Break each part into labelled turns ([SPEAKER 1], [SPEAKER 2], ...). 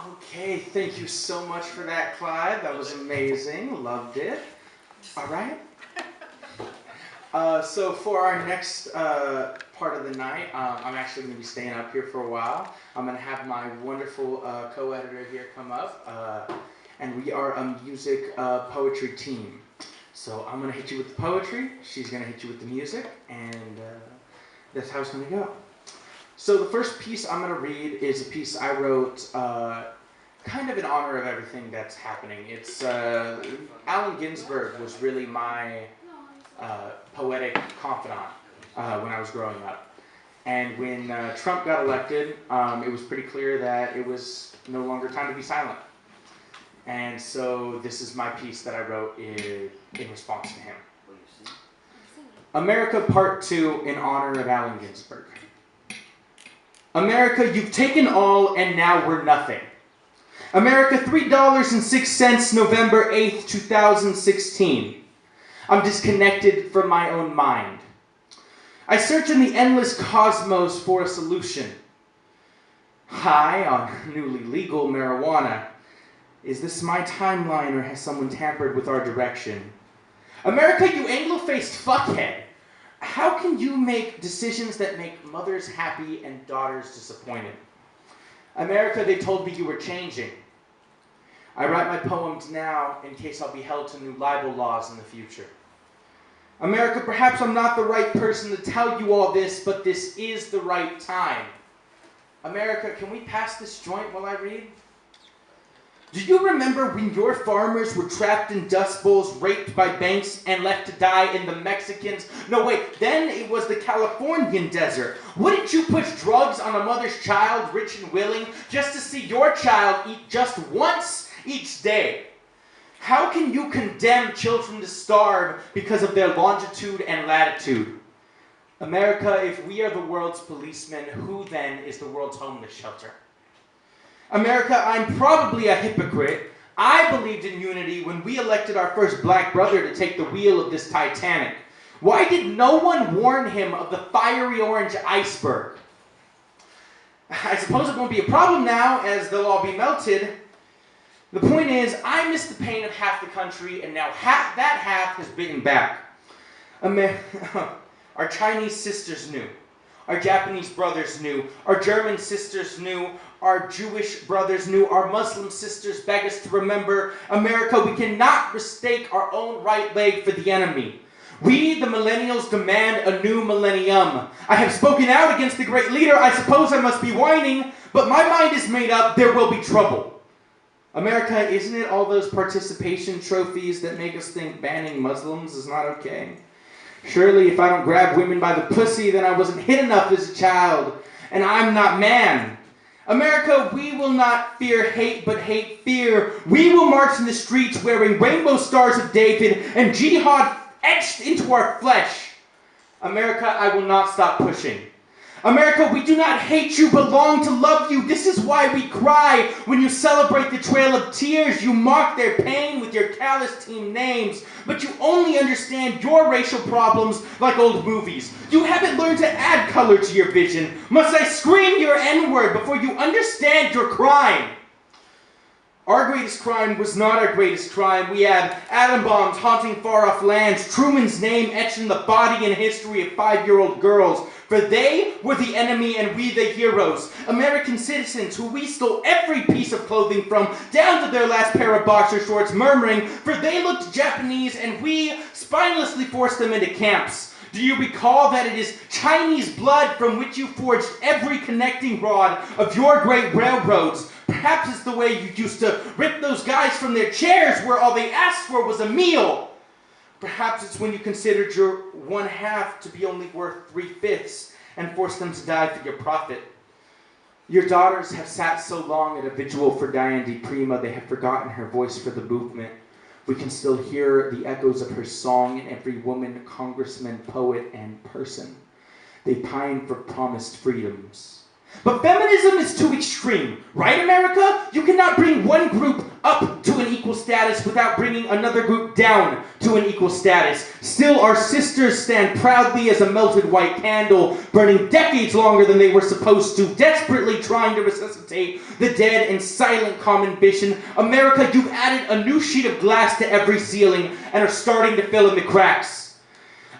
[SPEAKER 1] Okay, thank you so much for that, Clyde. That was amazing. Loved it. All right. So for our next part of the night, I'm actually going to be staying up here for a while. I'm going to have my wonderful co-editor here come up, and we are a music poetry team. So I'm going to hit you with the poetry, she's going to hit you with the music, and that's how it's going to go. So the first piece I'm going to read is a piece I wrote kind of in honor of everything that's happening. It's Allen Ginsberg was really my poetic confidant when I was growing up. And when Trump got elected, it was pretty clear that it was no longer time to be silent. And so this is my piece that I wrote in response to him. America Part 2 in honor of Allen Ginsberg. America, you've taken all and now we're nothing. America, $3.06, November 8th, 2016. I'm disconnected from my own mind. I search in the endless cosmos for a solution. High on newly legal marijuana. Is this my timeline or has someone tampered with our direction? America, you Anglo-faced fuckhead. How can you make decisions that make mothers happy and daughters disappointed? America, they told me you were changing. I write my poems now in case I'll be held to new libel laws in the future. America, perhaps I'm not the right person to tell you all this, but this is the right time. America, can we pass this joint while I read? Do you remember when your farmers were trapped in dust bowls, raped by banks, and left to die in the Mexicans? No, wait, then it was the Californian desert. Wouldn't you push drugs on a mother's child, rich and willing, just to see your child eat just once each day? How can you condemn children to starve because of their longitude and latitude? America, if we are the world's policemen, who then is the world's homeless shelter? America, I'm probably a hypocrite. I believed in unity when we elected our first black brother to take the wheel of this Titanic. Why did no one warn him of the fiery orange iceberg? I suppose it won't be a problem now, as they'll all be melted. The point is, I missed the pain of half the country, and now that half has bitten back. Our Chinese sisters knew. Our Japanese brothers knew. Our German sisters knew. Our Jewish brothers knew. Our Muslim sisters beg us to remember, America, we cannot mistake our own right leg for the enemy. We, the millennials, demand a new millennium. I have spoken out against the great leader. I suppose I must be whining, but my mind is made up. There will be trouble. America, isn't it all those participation trophies that make us think banning Muslims is not okay? Surely if I don't grab women by the pussy, then I wasn't hit enough as a child, and I'm not man. America, we will not fear hate, but hate fear. We will march in the streets wearing rainbow stars of David and jihad etched into our flesh. America, I will not stop pushing. America, we do not hate you, but long to love you. This is why we cry when you celebrate the Trail of Tears. You mock their pain with your callous team names, but you only understand your racial problems like old movies. You haven't learned to add color to your vision. Must I scream your N-word before you understand your crime? Our greatest crime was not our greatest crime. We had atom bombs haunting far-off lands, Truman's name etched in the body and history of 5-year-old girls. For they were the enemy and we the heroes. American citizens who we stole every piece of clothing from, down to their last pair of boxer shorts, murmuring, for they looked Japanese and we spinelessly forced them into camps. Do you recall that it is Chinese blood from which you forged every connecting rod of your great railroads? Perhaps it's the way you used to rip those guys from their chairs where all they asked for was a meal. Perhaps it's when you considered your one half to be only worth 3/5 and forced them to die for your profit. Your daughters have sat so long at a vigil for Diane di Prima, they have forgotten her voice for the movement. We can still hear the echoes of her song in every woman, congressman, poet, and person. They pine for promised freedoms. But feminism is too extreme, right, America? You cannot bring one group up to an equal status without bringing another group down to an equal status. Still, our sisters stand proudly as a melted white candle, burning decades longer than they were supposed to, desperately trying to resuscitate the dead in silent common vision. America, you've added a new sheet of glass to every ceiling and are starting to fill in the cracks.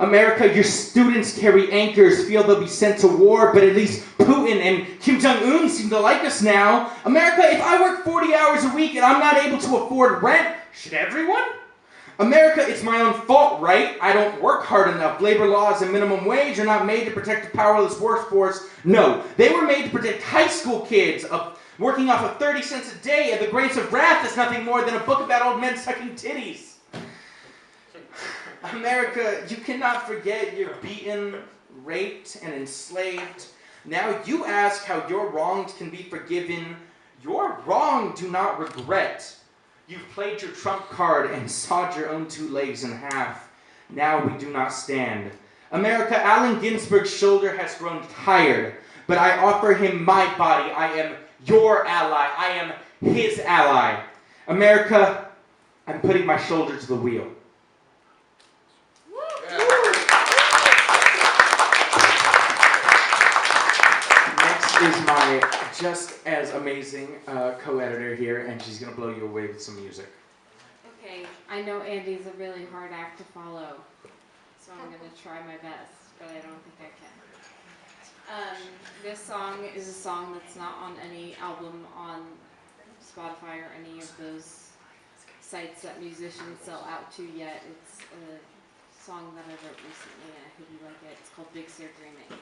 [SPEAKER 1] America, your students carry anchors, feel they'll be sent to war, but at least Putin and Kim Jong-un seem to like us now. America, if I work 40 hours a week and I'm not able to afford rent, should everyone? America, it's my own fault, right? I don't work hard enough. Labor laws and minimum wage are not made to protect the powerless workforce. No, they were made to protect high school kids, working off of 30 cents a day, and the Grapes of Wrath is nothing more than a book about old men sucking titties. America, you cannot forget you're beaten, raped, and enslaved. Now you ask how your wrongs can be forgiven. Your wrong do not regret. You've played your trump card and sawed your own two legs in half. Now we do not stand. America, Allen Ginsberg's shoulder has grown tired, but I offer him my body. I am your ally. I am his ally. America, I'm putting my shoulder to the wheel. Is my just as amazing co-editor here, and she's going to blow you away with some music.
[SPEAKER 2] Okay, I know Andy's a really hard act to follow, so I'm going to try my best, but I don't think I can. This song is a song that's not on any album on Spotify or any of those sites that musicians sell out to yet. It's a song that I wrote recently, and I hope you like it. It's called Big Sur Dreaming.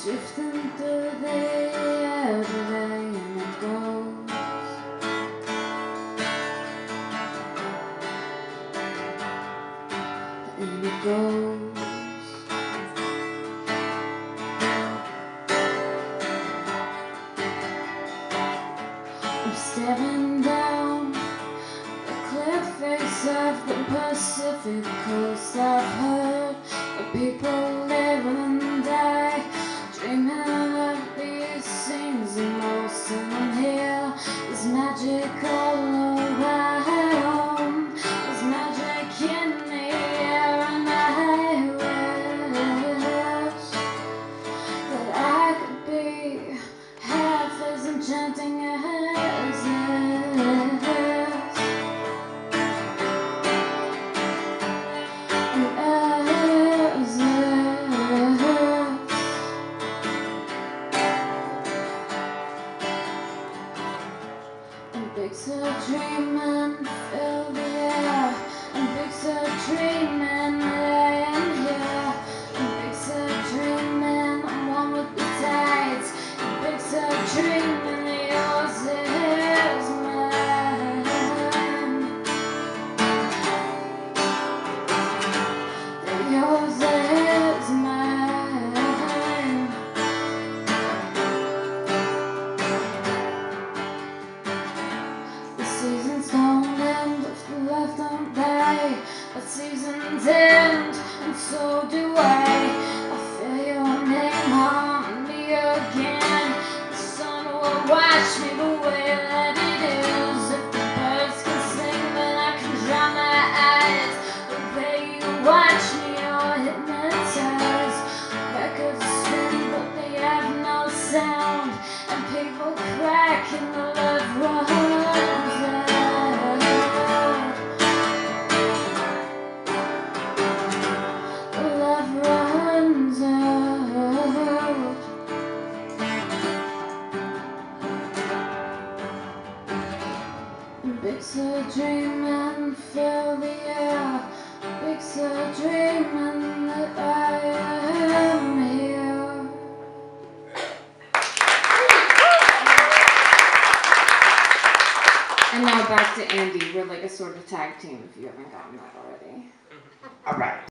[SPEAKER 2] Drifting through the air today, and it goes. And it goes. I'm staring down the clear face of the Pacific coast. I've heard the people live and die, dreaming of these scenes the most, and I'm here. There's magic all around. There's magic in the air, and I wish that I could be half as enchanting as this. And as Big Sur dreaming, fill the air. And Big Sur dreaming, I am here. And Big Sur dreaming, I'm one with the tides. And Big Sur dreaming, yours is mine. Yours is mine. The seasons don't end if the life don't die, but seasons end, and so do I. I feel your name haunt me again. The sun will watch me the way that it is. If the birds can sing, then I can dry my eyes. The way you watch me, you're hypnotized. Records spin, but they have no sound, and people crack and the love runs out. The love runs out. Big Sur dreaming, fill the air. Big Sur dreaming that I am here. back to Andy. We're like a sort of tag team if you haven't gotten that already.
[SPEAKER 1] All right.